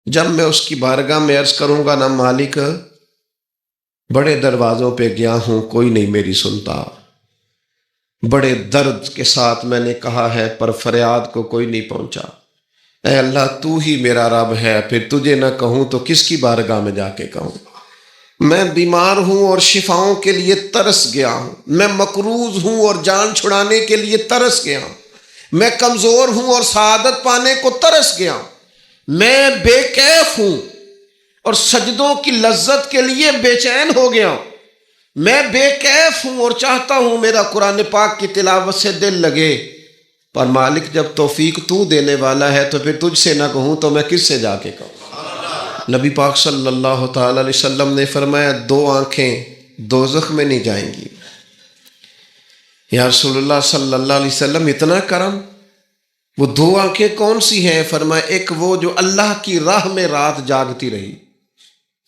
جب میں اس کی بارگاہ میں عرض کروں گا نا مالک بڑے دروازوں پہ گیا ہوں کوئی نہیں میری سنتا، بڑے درد کے ساتھ میں نے کہا ہے پر فریاد کو کوئی نہیں پہنچا، اے اللہ تو ہی میرا رب ہے، پھر تجھے نہ کہوں تو کس کی بارگاہ میں جا کے کہوں؟ میں بیمار ہوں اور شفاؤں کے لیے ترس گیا ہوں، میں مقروض ہوں اور جان چھڑانے کے لیے ترس گیا ہوں، میں کمزور ہوں اور سعادت پانے کو ترس گیا ہوں، میں بے کیف ہوں اور سجدوں کی لذت کے لیے بے چین ہو گیا ہوں، میں بے کیف ہوں اور چاہتا ہوں میرا قرآن پاک کی تلاوت سے دل لگے، پر مالک جب توفیق تو دینے والا ہے تو پھر تجھ سے نہ کہوں تو میں کس سے جا کے کہوں؟ نبی پاک صلی اللہ تعالی علیہ وسلم نے فرمایا 2 آنکھیں دوزخ میں نہیں جائیں گی۔ یا رسول اللہ صلی اللہ علیہ وسلم اتنا کرم، وہ 2 آنکھیں کون سی ہیں؟ فرمایا ایک وہ جو اللہ کی راہ میں رات جاگتی رہی،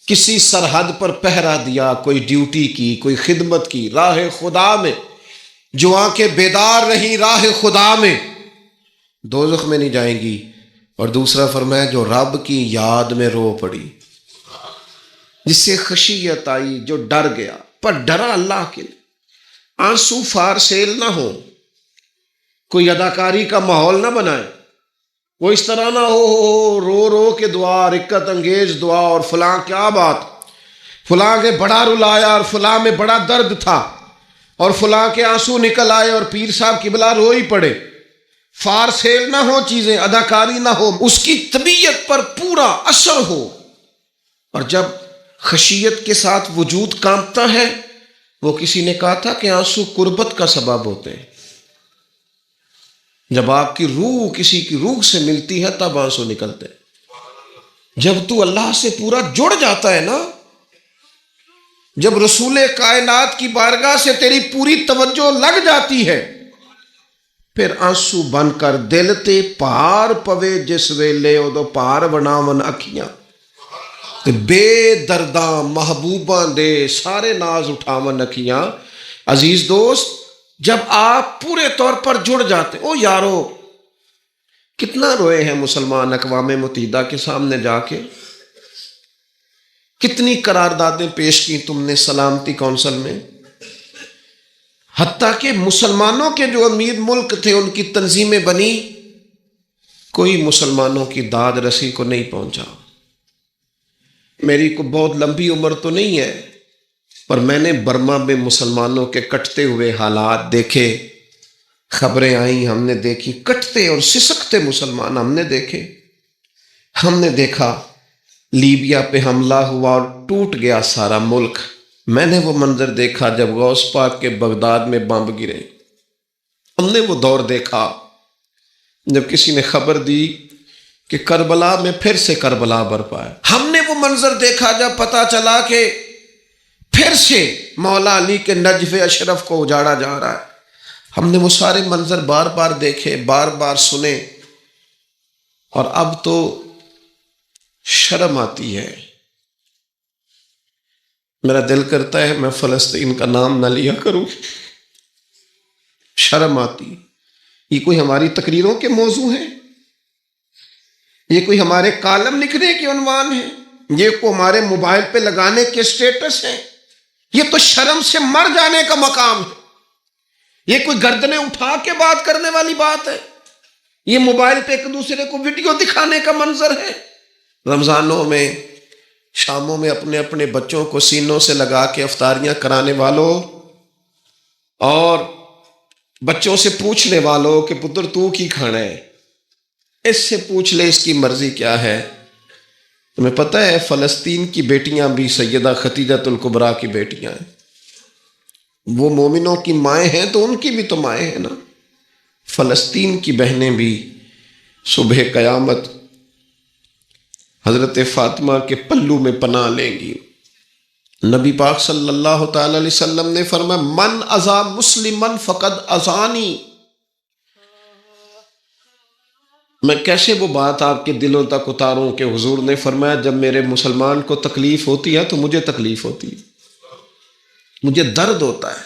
کسی سرحد پر پہرا دیا، کوئی ڈیوٹی کی، کوئی خدمت کی راہ خدا میں، جو آنکھیں بیدار رہیں راہ خدا میں دوزخ میں نہیں جائیں گی۔ اور دوسرا فرمایا جو رب کی یاد میں رو پڑی، جس سے خشیت آئی، جو ڈر گیا پر ڈرا اللہ کے لیے، آنسو فار سیل نہ ہو، کوئی اداکاری کا ماحول نہ بنائے، وہ اس طرح نہ ہو رو رو کے دعا، رکت انگیز دعا، اور فلاں کیا بات، فلاں کے بڑا رلایا اور فلاں میں بڑا درد تھا اور فلاں کے آنسو نکل آئے اور پیر صاحب قبلہ رو ہی پڑے، فار سیل نہ ہو چیزیں، اداکاری نہ ہو، اس کی طبیعت پر پورا اثر ہو۔ اور جب خشیت کے ساتھ وجود کانپتا ہے، وہ کسی نے کہا تھا کہ آنسو قربت کا سبب ہوتے ہیں، جب آپ کی روح کسی کی روح سے ملتی ہے تب آنسو نکلتے ہیں۔ جب تو اللہ سے پورا جڑ جاتا ہے نا، جب رسول کائنات کی بارگاہ سے تیری پوری توجہ لگ جاتی ہے، پھر آنسو بن کر دل تے پار پوے جس ویلے ادو پار بناون اکھیاں، تے بے درداں محبوباں دے سارے ناز اٹھاون اکھیاں۔ عزیز دوست، جب آپ پورے طور پر جڑ جاتے، او یارو کتنا روئے ہیں مسلمان اقوام متحدہ کے سامنے جا کے، کتنی قراردادیں پیش کی تم نے سلامتی کونسل میں، حتیٰ کہ مسلمانوں کے جو امیر ملک تھے ان کی تنظیمیں بنی، کوئی مسلمانوں کی داد رسی کو نہیں پہنچا۔ میری کو بہت لمبی عمر تو نہیں ہے، پر میں نے برما میں مسلمانوں کے کٹتے ہوئے حالات دیکھے، خبریں آئیں، ہم نے دیکھی، کٹتے اور سسکتے مسلمان ہم نے دیکھے۔ ہم نے دیکھا لیبیا پہ حملہ ہوا اور ٹوٹ گیا سارا ملک۔ میں نے وہ منظر دیکھا جب غوث پاک کے بغداد میں بمب گرے۔ ہم نے وہ دور دیکھا جب کسی نے خبر دی کہ کربلا میں پھر سے کربلا برپا ہے۔ ہم نے وہ منظر دیکھا جب پتا چلا کہ پھر سے مولا علی کے نجف اشرف کو اجاڑا جا رہا ہے۔ ہم نے وہ سارے منظر بار بار دیکھے، بار بار سنے، اور اب تو شرم آتی ہے۔ میرا دل کرتا ہے میں فلسطین کا نام نہ لیا کروں، شرم آتی۔ یہ کوئی ہماری تقریروں کے موضوع ہیں؟ یہ کوئی ہمارے کالم لکھنے کے عنوان ہیں؟ یہ کوئی ہمارے موبائل پہ لگانے کے سٹیٹس ہیں؟ یہ تو شرم سے مر جانے کا مقام ہے۔ یہ کوئی گردنیں اٹھا کے بات کرنے والی بات ہے؟ یہ موبائل پہ ایک دوسرے کو ویڈیو دکھانے کا منظر ہے؟ رمضانوں میں، شاموں میں اپنے اپنے بچوں کو سینوں سے لگا کے افطاریاں کرانے والوں، اور بچوں سے پوچھنے والوں کہ پتر تو کی کھانا ہے، اس سے پوچھ لے اس کی مرضی کیا ہے۔ تمہیں پتہ ہے فلسطین کی بیٹیاں بھی سیدہ خدیجۃ الکبریٰ کی بیٹیاں ہیں، وہ مومنوں کی مائیں ہیں تو ان کی بھی تو مائیں ہیں نا۔ فلسطین کی بہنیں بھی صبح قیامت حضرت فاطمہ کے پلو میں پناہ لیں گی۔ نبی پاک صلی اللہ تعالی علیہ وسلم نے فرمایا من اذا مسلمن فقد اذانی۔ میں کیسے وہ بات آپ کے دلوں تک اتاروں کہ حضور نے فرمایا جب میرے مسلمان کو تکلیف ہوتی ہے تو مجھے تکلیف ہوتی ہے، مجھے درد ہوتا ہے۔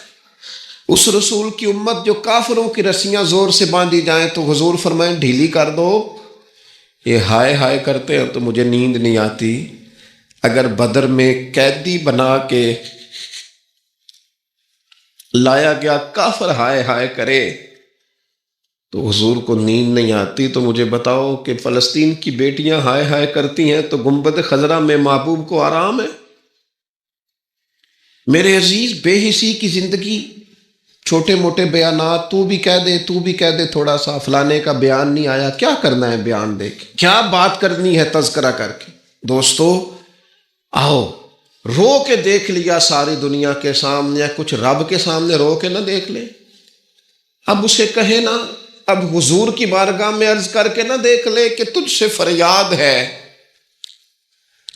اس رسول کی امت جو کافروں کی رسیاں زور سے باندھی جائیں تو حضور فرمائیں ڈھیلی کر دو، یہ ہائے ہائے کرتے ہیں تو مجھے نیند نہیں آتی. اگر بدر میں قیدی بنا کے لایا گیا کافر ہائے ہائے کرے تو حضور کو نیند نہیں آتی، تو مجھے بتاؤ کہ فلسطین کی بیٹیاں ہائے ہائے کرتی ہیں تو گنبد خضرا میں محبوب کو آرام ہے؟ میرے عزیز، بے حسی کی زندگی، چھوٹے موٹے بیانات، تو بھی کہہ دے تھوڑا سا، فلانے کا بیان نہیں آیا، کیا کرنا ہے بیان دے کے، کیا بات کرنی ہے تذکرہ کر کے؟ دوستو آؤ، رو کے دیکھ لیا ساری دنیا کے سامنے، کچھ رب کے سامنے رو کے نہ دیکھ لے. اب اسے کہے نا، اب حضور کی بارگاہ میں عرض کر کے نہ دیکھ لے کہ تجھ سے فریاد ہے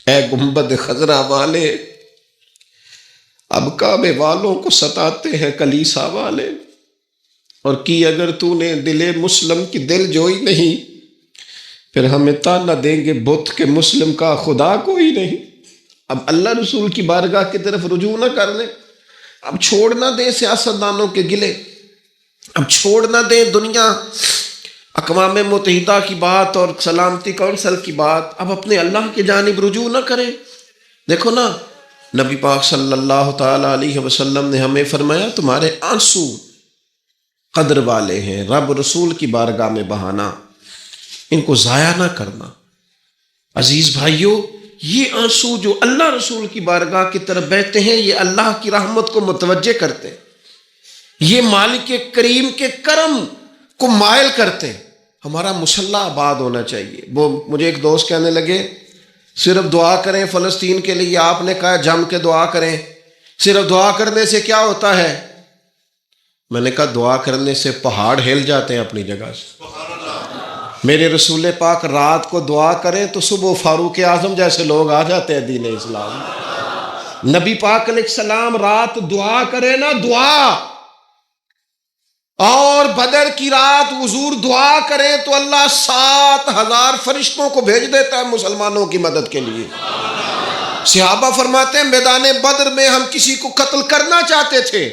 اے گنبد خضرا والے، اب کعبے والوں کو ستاتے ہیں کلیسا والے، اور کی اگر تو نے دل مسلم کی دل جوئی نہیں، پھر ہمیں تانا دیں گے بت کہ مسلم کا خدا کوئی نہیں. اب اللہ رسول کی بارگاہ کی طرف رجوع نہ کر لیں، اب چھوڑ نہ دیں سیاستدانوں کے گلے، اب چھوڑ نہ دیں دنیا اقوام متحدہ کی بات اور سلامتی کونسل کی بات، اب اپنے اللہ کی جانب رجوع نہ کریں. دیکھو نا، نبی پاک صلی اللہ تعالی علیہ وسلم نے ہمیں فرمایا تمہارے آنسو قدر والے ہیں، رب رسول کی بارگاہ میں بہانا، ان کو ضائع نہ کرنا. عزیز بھائیو، یہ آنسو جو اللہ رسول کی بارگاہ کی طرف بہتے ہیں، یہ اللہ کی رحمت کو متوجہ کرتے ہیں، یہ مالک کریم کے کرم کو مائل کرتے. ہمارا مسلح آباد ہونا چاہیے. وہ مجھے ایک دوست کہنے لگے صرف دعا کریں فلسطین کے لیے، آپ نے کہا جم کے دعا کریں، صرف دعا کرنے سے کیا ہوتا ہے؟ میں نے کہا دعا کرنے سے پہاڑ ہل جاتے ہیں اپنی جگہ سے. میرے رسول پاک رات کو دعا کریں تو صبح فاروق اعظم جیسے لوگ آ جاتے ہیں دین اسلام. نبی پاک علیہ السلام رات دعا کریں نا، دعا، اور بدر کی رات حضور دعا کریں تو اللہ 7,000 فرشتوں کو بھیج دیتا ہے مسلمانوں کی مدد کے لیے. صحابہ فرماتے ہیں میدان بدر میں ہم کسی کو قتل کرنا چاہتے تھے،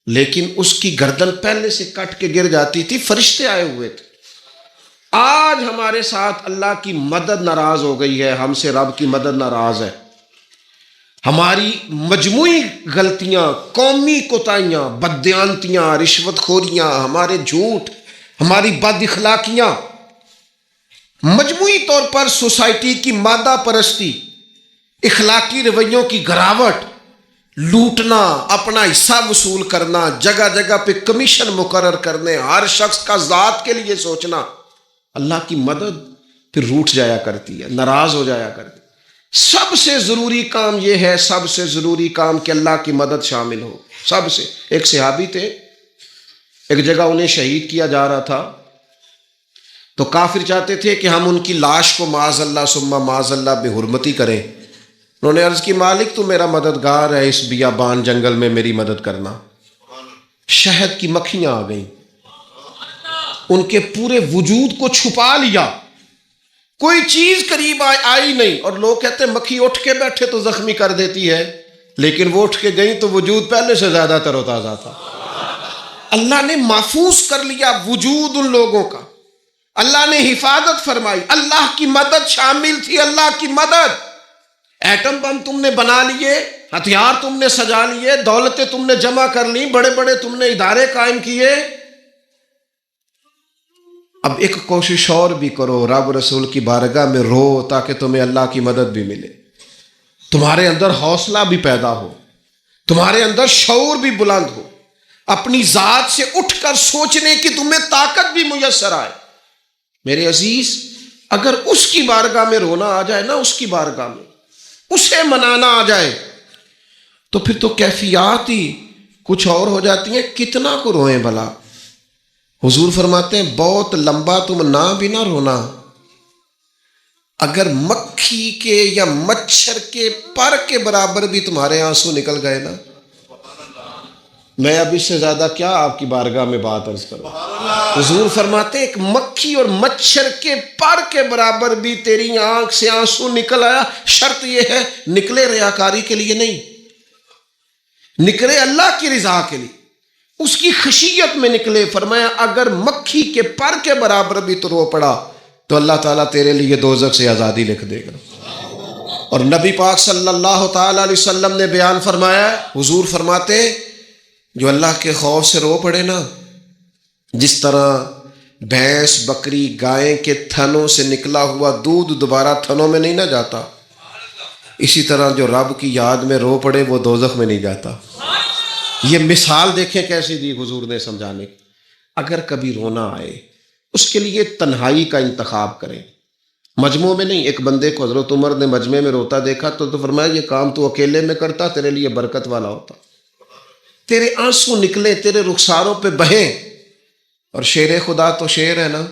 لیکن اس کی گردن پہلے سے کٹ کے گر جاتی تھی، فرشتے آئے ہوئے تھے. آج ہمارے ساتھ اللہ کی مدد ناراض ہو گئی ہے، ہم سے رب کی مدد ناراض ہے. ہماری مجموعی غلطیاں، قومی کوتاہیاں، بددیانتیاں، رشوت خوریاں، ہمارے جھوٹ، ہماری بد اخلاقیاں، مجموعی طور پر سوسائٹی کی مادہ پرستی، اخلاقی رویوں کی گراوٹ، لوٹنا، اپنا حصہ وصول کرنا، جگہ جگہ پہ کمیشن مقرر کرنے، ہر شخص کا ذات کے لیے سوچنا، اللہ کی مدد پھر روٹ جایا کرتی ہے، ناراض ہو جایا کرتی ہے. سب سے ضروری کام یہ ہے، سب سے ضروری کام کہ اللہ کی مدد شامل ہو. سب سے. ایک صحابی تھے، ایک جگہ انہیں شہید کیا جا رہا تھا، تو کافر چاہتے تھے کہ ہم ان کی لاش کو معاذ اللہ ثم معاذ اللہ بے حرمتی کریں. انہوں نے عرض کی مالک تو میرا مددگار ہے، اس بیابان جنگل میں میری مدد کرنا. شہد کی مکھیاں آ گئیں، ان کے پورے وجود کو چھپا لیا، کوئی چیز قریب آئی نہیں. اور لوگ کہتے ہیں مکھی اٹھ کے بیٹھے تو زخمی کر دیتی ہے، لیکن وہ اٹھ کے گئی تو وجود پہلے سے زیادہ تر و تازہ تھا. اللہ نے محفوظ کر لیا وجود ان لوگوں کا، اللہ نے حفاظت فرمائی، اللہ کی مدد شامل تھی. اللہ کی مدد. ایٹم بم تم نے بنا لیے، ہتھیار تم نے سجا لیے، دولتیں تم نے جمع کر لی، بڑے بڑے تم نے ادارے قائم کیے. اب ایک کوشش اور بھی کرو، رب رسول کی بارگاہ میں رو تاکہ تمہیں اللہ کی مدد بھی ملے، تمہارے اندر حوصلہ بھی پیدا ہو، تمہارے اندر شعور بھی بلند ہو، اپنی ذات سے اٹھ کر سوچنے کی تمہیں طاقت بھی میسر آئے. میرے عزیز، اگر اس کی بارگاہ میں رونا آ جائے نا، اس کی بارگاہ میں اسے منانا آ جائے، تو پھر تو کیفیات ہی کچھ اور ہو جاتی ہیں. کتنا کو روئیں بھلا؟ حضور فرماتے ہیں بہت لمبا تم نہ بھی نہ رونا، اگر مکھی کے یا مچھر کے پر کے برابر بھی تمہارے آنسو نکل گئے نا، میں اب اس سے زیادہ کیا آپ کی بارگاہ میں بات عرض کروں. حضور فرماتے ہیں ایک مکھی اور مچھر کے پر کے برابر بھی تیری آنکھ سے آنسو نکل آیا، شرط یہ ہے نکلے ریاکاری کے لیے نہیں، نکلے اللہ کی رضا کے لیے، اس کی خشیت میں نکلے. فرمایا اگر مکھی کے پر کے برابر بھی تو رو پڑا تو اللہ تعالیٰ تیرے لیے دوزخ سے آزادی لکھ دے گا۔ اور نبی پاک صلی اللہ تعالیٰ علیہ وسلم نے بیان فرمایا، حضور فرماتے جو اللہ کے خوف سے رو پڑے نا، جس طرح بھینس بکری گائے کے تھنوں سے نکلا ہوا دودھ دوبارہ تھنوں میں نہیں نہ جاتا، اسی طرح جو رب کی یاد میں رو پڑے وہ دوزخ میں نہیں جاتا۔ یہ مثال دیکھیں کیسی دی حضور نے سمجھانے کی۔ اگر کبھی رونا آئے اس کے لیے تنہائی کا انتخاب کریں، مجموعوں میں نہیں۔ ایک بندے کو حضرت عمر نے مجمع میں روتا دیکھا تو فرمایا یہ کام تو اکیلے میں کرتا، تیرے لیے برکت والا ہوتا، تیرے آنسو نکلے، تیرے رخساروں پہ بہیں۔ اور شیر خدا تو شیر ہے نا،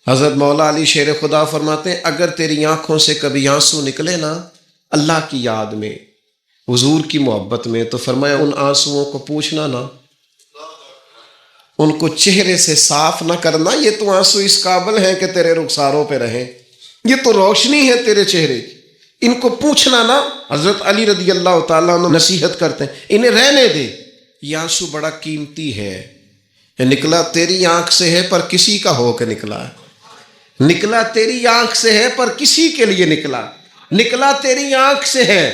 حضرت مولا علی شیر خدا فرماتے ہیں اگر تیری آنکھوں سے کبھی آنسو نکلے نا اللہ کی یاد میں، حضور کی محبت میں، تو فرمایا ان آنسوؤں کو پوچھنا نا، ان کو چہرے سے صاف نہ کرنا، یہ تو آنسو اس قابل ہیں کہ تیرے رخساروں پہ رہیں، یہ تو روشنی ہے تیرے چہرے کی، ان کو پوچھنا نا۔ حضرت علی رضی اللہ تعالیٰ عنہ نصیحت کرتے ہیں انہیں رہنے دے، یہ آنسو بڑا قیمتی ہے، یہ نکلا تیری آنکھ سے ہے پر کسی کا ہو کے نکلا ہے، نکلا تیری آنکھ سے ہے پر کسی کے لیے نکلا، نکلا تیری آنکھ سے ہے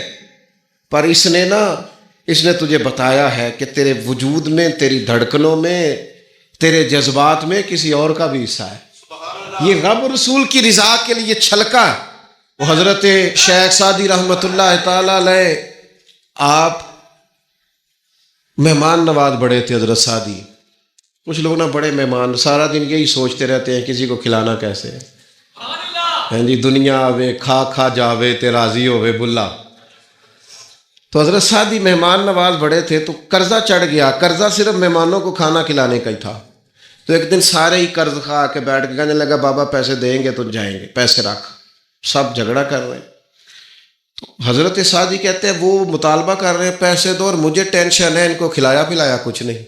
پر اس نے تجھے بتایا ہے کہ تیرے وجود میں، تیری دھڑکنوں میں، تیرے جذبات میں کسی اور کا بھی حصہ ہے۔ یہ رب رسول کی رضا کے لیے چھلکا۔ وہ حضرت شیخ سعدی رحمۃ اللہ تعالی علیہ آپ مہمان نواز بڑے تھے حضرت سعدی۔ کچھ لوگ نا بڑے مہمان سارا دن یہی سوچتے رہتے ہیں کسی کو کھلانا کیسے ہے، ہاں جی دنیا آوے کھا کھا جاوے تے راضی ہوئے بلا۔ تو حضرت سعدی مہمان نواز بڑے تھے تو قرضہ چڑھ گیا، قرضہ صرف مہمانوں کو کھانا کھلانے کا ہی تھا۔ تو ایک دن سارے ہی قرض کھا کے بیٹھ کے کہنے لگا بابا پیسے دیں گے تو جائیں گے، پیسے رکھ، سب جھگڑا کر رہے ہیں۔ تو حضرت سعدی کہتے ہیں وہ مطالبہ کر رہے ہیں پیسے دو اور مجھے ٹینشن ہے ان کو کھلایا پلایا کچھ نہیں۔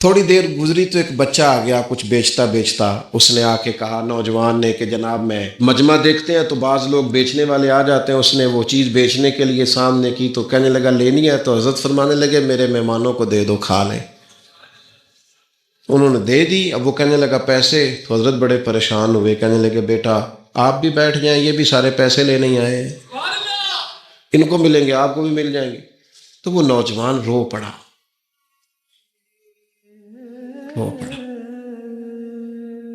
تھوڑی دیر گزری تو ایک بچہ آ گیا کچھ بیچتا بیچتا، اس نے آ کے کہا نوجوان نے کہ جناب میں مجمع دیکھتے ہیں تو بعض لوگ بیچنے والے آ جاتے ہیں، اس نے وہ چیز بیچنے کے لیے سامنے کی تو کہنے لگا لینی ہے، تو حضرت فرمانے لگے میرے مہمانوں کو دے دو کھا لیں۔ انہوں نے دے دی، اب وہ کہنے لگا پیسے، تو حضرت بڑے پریشان ہوئے، کہنے لگے بیٹا آپ بھی بیٹھ جائیں، یہ بھی سارے پیسے لینے ہی آئے ہیں، ان کو ملیں گے آپ کو بھی مل جائیں گے۔ تو وہ نوجوان رو پڑا،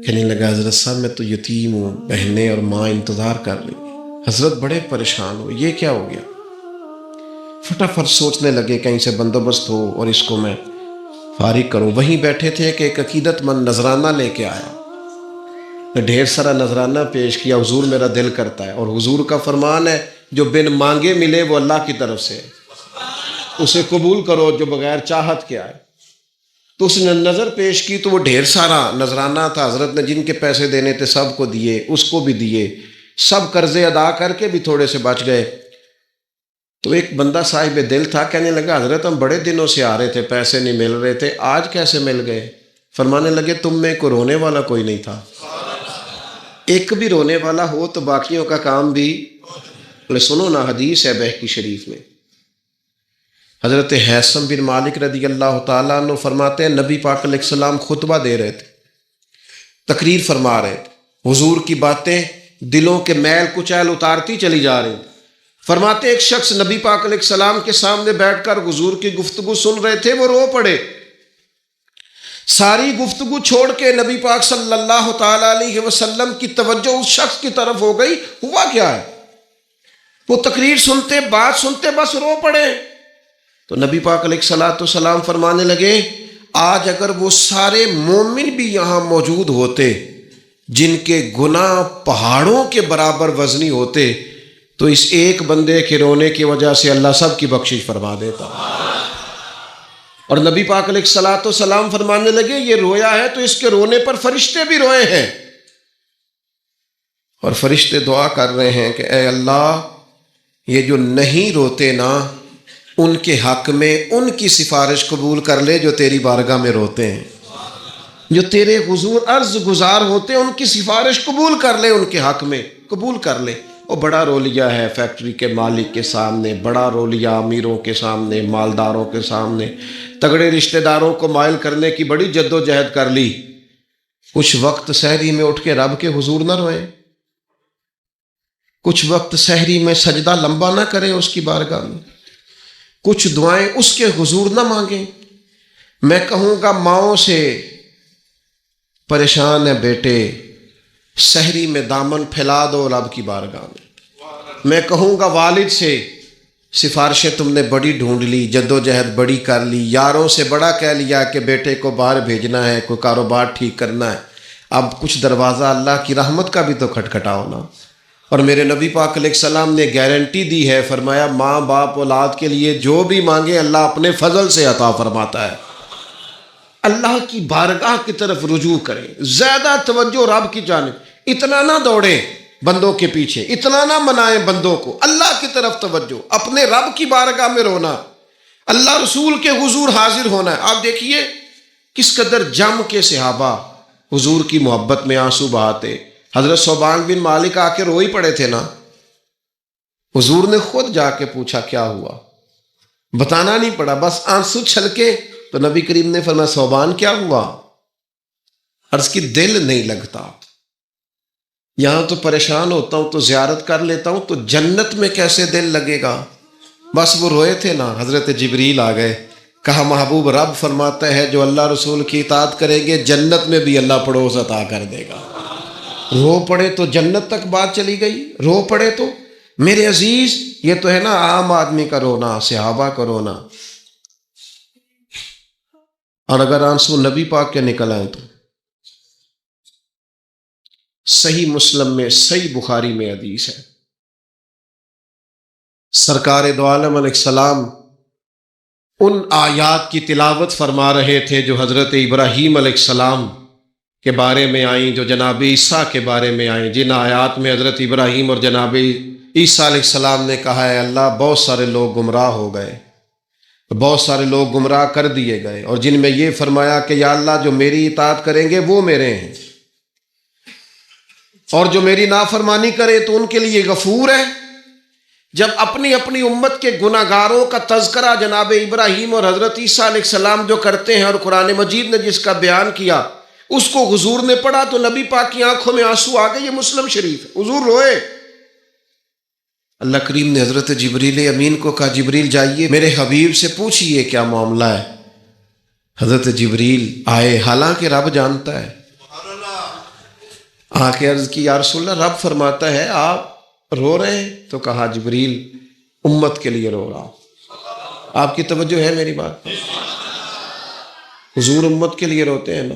کہنے لگا حضرت صاحب میں تو یتیم ہوں، بہنیں اور ماں انتظار کر رہی۔ حضرت بڑے پریشان ہوئے، یہ کیا ہو گیا؟ فٹافٹ سوچنے لگے کہیں سے بندوبست ہو اور اس کو میں فارغ کروں۔ وہیں بیٹھے تھے کہ ایک عقیدت مند نذرانہ لے کے آیا، ڈھیر سارا نذرانہ پیش کیا، حضور میرا دل کرتا ہے، اور حضور کا فرمان ہے جو بن مانگے ملے وہ اللہ کی طرف سے، اسے قبول کرو جو بغیر چاہت کے آئے۔ تو اس نے نظر پیش کی تو وہ ڈھیر سارا نذرانہ تھا، حضرت نے جن کے پیسے دینے تھے سب کو دیے، اس کو بھی دیے، سب قرضے ادا کر کے بھی تھوڑے سے بچ گئے۔ تو ایک بندہ صاحب دل تھا، کہنے لگا حضرت ہم بڑے دنوں سے آ رہے تھے، پیسے نہیں مل رہے تھے، آج کیسے مل گئے؟ فرمانے لگے تم میں کو رونے والا کوئی نہیں تھا، ایک بھی رونے والا ہو تو باقیوں کا کام بھی۔ سنو نا حدیث ہے بہقی شریف میں، حضرت حیثم بن مالک رضی اللہ تعالیٰ عنہ فرماتے ہیں نبی پاک علیہ السلام خطبہ دے رہے تھے، تقریر فرما رہے تھے، حضور کی باتیں دلوں کے میل کچیل اتارتی چلی جا رہی۔ فرماتے ایک شخص نبی پاک علیہ السلام کے سامنے بیٹھ کر حضور کی گفتگو سن رہے تھے، وہ رو پڑے، ساری گفتگو چھوڑ کے نبی پاک صلی اللہ تعالیٰ علیہ وسلم کی توجہ اس شخص کی طرف ہو گئی۔ ہوا کیا ہے؟ وہ تقریر سنتے، بات سنتے بس رو پڑے۔ تو نبی پاک علیہ السلام فرمانے لگے آج اگر وہ سارے مومن بھی یہاں موجود ہوتے جن کے گناہ پہاڑوں کے برابر وزنی ہوتے تو اس ایک بندے کے رونے کی وجہ سے اللہ سب کی بخشش فرما دیتا۔ اور نبی پاک علیہ السلام فرمانے لگے یہ رویا ہے تو اس کے رونے پر فرشتے بھی روئے ہیں، اور فرشتے دعا کر رہے ہیں کہ اے اللہ یہ جو نہیں روتے نا ان کے حق میں ان کی سفارش قبول کر لے جو تیری بارگاہ میں روتے ہیں، جو تیرے حضور عرض گزار ہوتے ہیں ان کی سفارش قبول کر لے، ان کے حق میں قبول کر لے۔ وہ بڑا رو لیا ہے فیکٹری کے مالک کے سامنے، بڑا رو لیا امیروں کے سامنے، مالداروں کے سامنے، تگڑے رشتہ داروں کو مائل کرنے کی بڑی جد و جہد کر لی، کچھ وقت سحری میں اٹھ کے رب کے حضور نہ روئیں، کچھ وقت سحری میں سجدہ لمبا نہ کریں اس کی بارگاہ میں، کچھ دعائیں اس کے حضور نہ مانگیں۔ میں کہوں گا ماؤں سے پریشان ہے بیٹے، سحری میں دامن پھیلا دو رب کی بارگاہ میں۔ میں کہوں گا والد سے سفارشیں تم نے بڑی ڈھونڈ لی، جدوجہد بڑی کر لی، یاروں سے بڑا کہہ لیا کہ بیٹے کو باہر بھیجنا ہے، کوئی کاروبار ٹھیک کرنا ہے، اب کچھ دروازہ اللہ کی رحمت کا بھی تو کھٹکھٹاؤ نا۔ اور میرے نبی پاک علیہ السلام نے گارنٹی دی ہے، فرمایا ماں باپ اولاد کے لیے جو بھی مانگے اللہ اپنے فضل سے عطا فرماتا ہے۔ اللہ کی بارگاہ کی طرف رجوع کریں، زیادہ توجہ رب کی جانب، اتنا نہ دوڑیں بندوں کے پیچھے، اتنا نہ منائیں بندوں کو، اللہ کی طرف توجہ، اپنے رب کی بارگاہ میں رونا، اللہ رسول کے حضور حاضر ہونا ہے۔ آپ دیکھیے کس قدر جم کے صحابہ حضور کی محبت میں آنسو بہاتے۔ حضرت صوبان بن مالک آ کے روئی پڑے تھے نا، حضور نے خود جا کے پوچھا کیا ہوا، بتانا نہیں پڑا، بس آنسو چھلکے تو نبی کریم نے فرمایا صوبان کیا ہوا؟ عرض کی دل نہیں لگتا، یہاں تو پریشان ہوتا ہوں تو زیارت کر لیتا ہوں، تو جنت میں کیسے دل لگے گا؟ بس وہ روئے تھے نا، حضرت جبریل آ گئے، کہا محبوب رب فرماتا ہے جو اللہ رسول کی اطاعت کریں گے جنت میں بھی اللہ پڑوس عطا کر دے گا۔ رو پڑے تو جنت تک بات چلی گئی، رو پڑے تو میرے عزیز یہ تو ہے نا عام آدمی کا رونا، صحابہ کا رونا۔ اور اگر آنسو نبی پاک کے نکل آئیں تو صحیح مسلم میں، صحیح بخاری میں حدیث ہے، سرکار دو عالم علیہ السلام ان آیات کی تلاوت فرما رہے تھے جو حضرت ابراہیم علیہ السلام کے بارے میں آئیں، جو جناب عیسیٰ کے بارے میں آئیں، جن آیات میں حضرت ابراہیم اور جناب عیسیٰ علیہ السلام نے کہا ہے اللہ بہت سارے لوگ گمراہ ہو گئے، بہت سارے لوگ گمراہ کر دیے گئے، اور جن میں یہ فرمایا کہ یا اللہ جو میری اطاعت کریں گے وہ میرے ہیں، اور جو میری نافرمانی کرے تو ان کے لیے غفور ہے۔ جب اپنی اپنی امت کے گناہگاروں کا تذکرہ جناب ابراہیم اور حضرت عیسیٰ علیہ السلام جو کرتے ہیں، اور قرآن مجید نے جس کا بیان کیا اس کو حضور نے پڑھا تو نبی پاک کی آنکھوں میں آنسو آ گئے۔ یہ مسلم شریف ہے، حضور روئے۔ اللہ کریم نے حضرت جبریل امین کو کہا جبریل جائیے میرے حبیب سے پوچھئے کیا معاملہ ہے۔ حضرت جبریل آئے، حالانکہ رب جانتا ہے، آ کے عرض کی یا رسول اللہ رب فرماتا ہے آپ رو رہے ہیں، تو کہا جبریل امت کے لیے رو رہا ہوں۔ آپ کی توجہ ہے میری بات؟ حضور امت کے لیے روتے ہیں نا،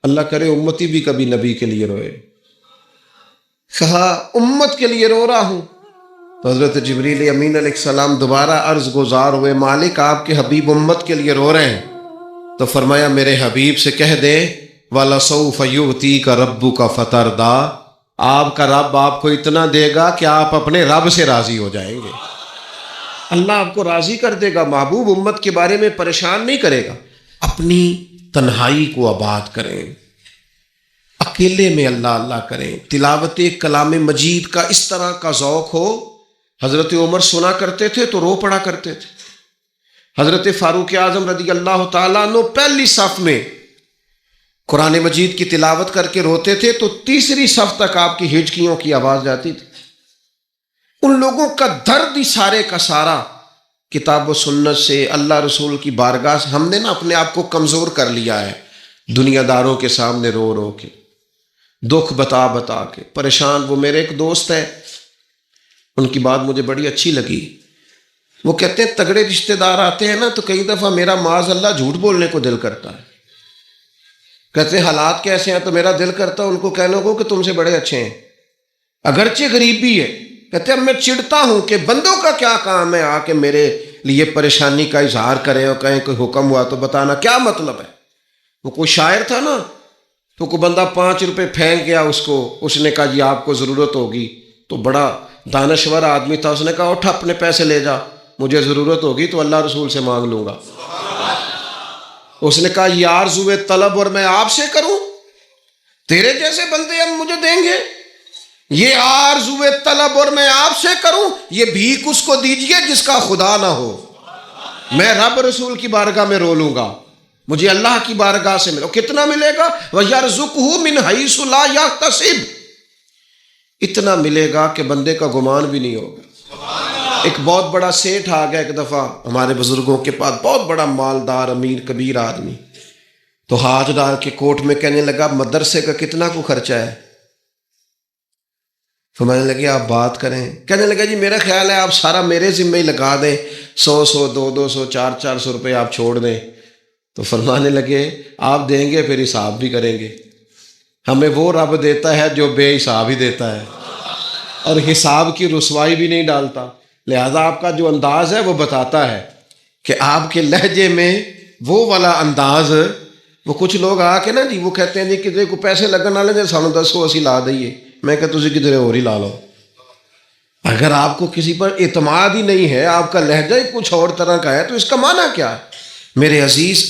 اللہ کرے امتی بھی کبھی نبی کے لیے روئے۔ کہا امت کے لیے رو رہا ہوں، تو حضرت جبریل امین علیہ السلام دوبارہ عرض گزار ہوئے مالک آپ کے حبیب امت کے لیے رو رہے ہیں، تو فرمایا میرے حبیب سے کہہ دے وَلَسَوْفَ يُعْتِيكَ رَبُّكَ فَتَرْضَىٰ، آپ کا رب آپ کو اتنا دے گا کہ آپ اپنے رب سے راضی ہو جائیں گے۔ اللہ آپ کو راضی کر دے گا، محبوب امت کے بارے میں پریشان نہیں کرے گا۔ اپنی تنہائی کو آباد کریں، اکیلے میں اللہ اللہ کریں، تلاوت کلام مجید کا اس طرح کا ذوق ہو۔ حضرت عمر سنا کرتے تھے تو رو پڑا کرتے تھے، حضرت فاروق اعظم رضی اللہ تعالیٰ عنہ پہلی صف میں قرآن مجید کی تلاوت کر کے روتے تھے تو تیسری صف تک آپ کی ہچکیوں کی آواز جاتی تھی۔ ان لوگوں کا درد ہی سارے کا سارا کتاب و سنت سے، اللہ رسول کی بارگاہ سے ہم نے نا اپنے آپ کو کمزور کر لیا ہے، دنیا داروں کے سامنے رو رو کے، دکھ بتا بتا کے پریشان۔ وہ میرے ایک دوست ہے، ان کی بات مجھے بڑی اچھی لگی، وہ کہتے ہیں تگڑے رشتہ دار آتے ہیں نا تو کئی دفعہ میرا معاذ اللہ جھوٹ بولنے کو دل کرتا ہے، کہتے ہیں حالات کیسے ہیں تو میرا دل کرتا ہے ان کو کہنے کو کہ تم سے بڑے اچھے ہیں، اگرچہ غریبی ہے۔ کہتے ہیں میں چڑھتا ہوں کہ بندوں کا کیا کام ہے آ کے میرے لیے پریشانی کا اظہار کریں اور کہیں کوئی حکم ہوا تو بتانا کیا مطلب ہے۔ وہ کوئی شاعر تھا نا، تو کوئی بندہ 5 روپے پھینک گیا اس کو، اس نے کہا جی آپ کو ضرورت ہوگی، تو بڑا دانشور آدمی تھا، اس نے کہا اٹھ اپنے پیسے لے جا، مجھے ضرورت ہوگی تو اللہ رسول سے مانگ لوں گا۔ اس نے کہا یہ آرزوئے طلب اور میں آپ سے کروں، تیرے جیسے بندے اب مجھے دیں گے؟ یہ آرزوئے طلب اور میں آپ سے کروں، یہ بھیک اس کو دیجئے جس کا خدا نہ ہو، میں رب رسول کی بارگاہ میں رو لوں گا۔ مجھے اللہ کی بارگاہ سے ملو. کتنا ملے گا؟ وَيَرْزُقْهُ مِنْ حَيْثُ لَا يَحْتَسِبُ. اتنا ملے گا کہ بندے کا گمان بھی نہیں ہوگا. ایک بہت بڑا سیٹھ آ گیا ایک دفعہ ہمارے بزرگوں کے پاس، بہت بڑا مالدار امیر کبیر آدمی. تو ہاتھ ڈال کے کوٹ میں کہنے لگا مدرسے کا کتنا کو خرچہ ہے؟ فرمانے لگے آپ بات کریں. کہنے لگا جی میرا خیال ہے آپ سارا میرے ذمہ ہی لگا دیں، 100 200 400 روپے آپ چھوڑ دیں. تو فرمانے لگے آپ دیں گے پھر حساب بھی کریں گے. ہمیں وہ رب دیتا ہے جو بے حساب ہی دیتا ہے اور حساب کی رسوائی بھی نہیں ڈالتا. لہذا آپ کا جو انداز ہے وہ بتاتا ہے کہ آپ کے لہجے میں وہ والا انداز. وہ کچھ لوگ آ کے نا جی وہ کہتے ہیں جی کسی کو پیسے لگن والے جی سانو دسو اسی لا دئیے. میں کہ تسی کدھر اور ہی لا لو. اگر آپ کو کسی پر اعتماد ہی نہیں ہے، آپ کا لہجہ ہی کچھ اور طرح کا ہے، تو اس کا معنی کیا ہے؟ میرے عزیز،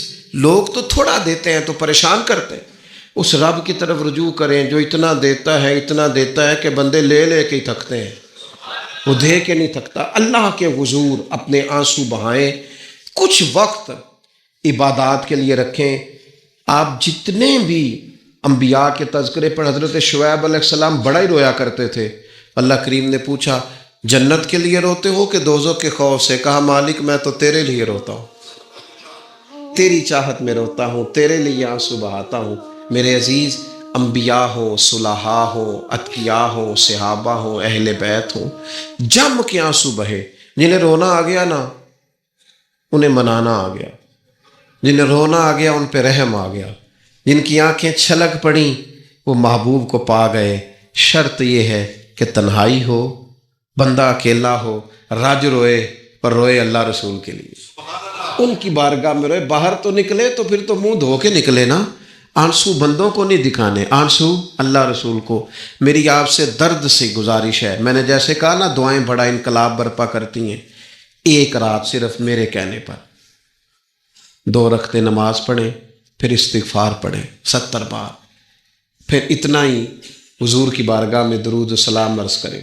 لوگ تو تھوڑا دیتے ہیں تو پریشان کرتے ہیں. اس رب کی طرف رجوع کریں جو اتنا دیتا ہے کہ بندے لے لے کے ہی تھکتے ہیں، وہ دے کے نہیں تھکتا. اللہ کے حضور اپنے آنسو بہائیں، کچھ وقت عبادات کے لیے رکھیں. آپ جتنے بھی انبیاء کے تذکرے پر حضرت شعیب علیہ السلام بڑا ہی رویا کرتے تھے. اللہ کریم نے پوچھا جنت کے لیے روتے ہو کہ دوزخ کے خوف سے؟ کہا مالک میں تو تیرے لیے روتا ہوں، تیری چاہت میں روتا ہوں، تیرے لیے آنسو بہاتا ہوں. میرے عزیز، انبیاء ہوں، صلحاء ہوں، اتقیاء ہوں، صحابہ ہوں، اہل بیت ہوں، جم کے آنسو بہے. جنہیں رونا آ گیا نا انہیں منانا آ گیا، جنہیں رونا آ گیا ان پہ رحم آ گیا، جن کی آنکھیں چھلک پڑیں وہ محبوب کو پا گئے. شرط یہ ہے کہ تنہائی ہو، بندہ اکیلا ہو، رج روئے پر روئے اللہ رسول کے لیے، ان کی بارگاہ میں روئے. باہر تو نکلے تو پھر تو منہ دھو کے نکلے نا. آنسو بندوں کو نہیں دکھانے، آنسو اللہ رسول کو. میری آپ سے درد سے گزارش ہے، میں نے جیسے کہا نا دعائیں بڑا انقلاب برپا کرتی ہیں. ایک رات صرف میرے کہنے پر 2 رکعتیں نماز پڑھیں، پھر استغفار پڑھیں 70 بار، پھر اتنا ہی حضور کی بارگاہ میں درود و سلام عرض کریں،